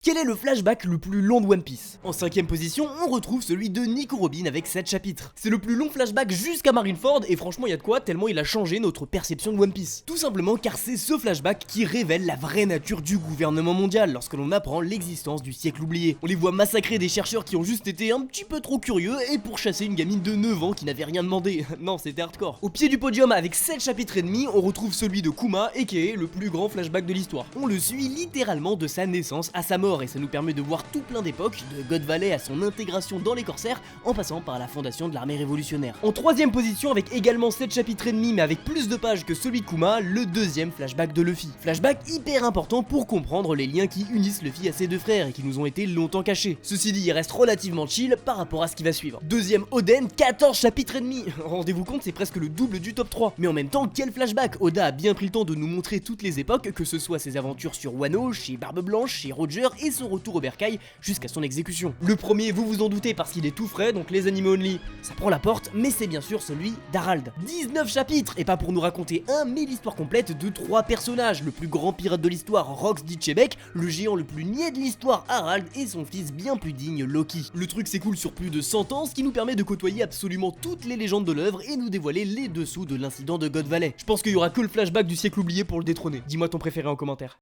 Quel est le flashback le plus long de One Piece? En 5ème position, on retrouve celui de Nico Robin avec 7 chapitres. C'est le plus long flashback jusqu'à Marineford et franchement y a de quoi tellement il a changé notre perception de One Piece. Tout simplement car c'est ce flashback qui révèle la vraie nature du gouvernement mondial lorsque l'on apprend l'existence du siècle oublié. On les voit massacrer des chercheurs qui ont juste été un petit peu trop curieux et pourchasser une gamine de 9 ans qui n'avait rien demandé. Non, c'était hardcore. Au pied du podium avec 7 chapitres et demi, on retrouve celui de Kuma et qui est le plus grand flashback de l'histoire. On le suit littéralement de sa naissance à sa mort et ça nous permet de voir tout plein d'époques, de God Valley à son intégration dans les corsaires, en passant par la fondation de l'armée révolutionnaire. En 3ème position, avec également 7 chapitres et demi mais avec plus de pages que celui de Kuma, le 2ème flashback de Luffy. Flashback hyper important pour comprendre les liens qui unissent Luffy à ses deux frères et qui nous ont été longtemps cachés. Ceci dit, il reste relativement chill par rapport à ce qui va suivre. 2ème Oden, 14 chapitres et demi. Rendez-vous compte, c'est presque le double du top 3. Mais en même temps, quel flashback! Oda a bien pris le temps de nous montrer toutes les époques, que ce soit ses aventures sur Wano, chez Barbe Blanche, chez Roger et son retour au bercail jusqu'à son exécution. Le premier, vous vous en doutez parce qu'il est tout frais, donc les animaux only, ça prend la porte, mais c'est bien sûr celui d'Harald. 19 chapitres, et pas pour nous raconter un, mais l'histoire complète de 3 personnages, le plus grand pirate de l'histoire, Rox d'Itchebek, le géant le plus niais de l'histoire, Harald, et son fils bien plus digne, Loki. Le truc s'écoule sur plus de 100 ans, ce qui nous permet de côtoyer absolument toutes les légendes de l'œuvre et nous dévoiler les dessous de l'incident de God Valley. Je pense qu'il y aura que le flashback du siècle oublié pour le détrôner. Dis-moi ton préféré en commentaire.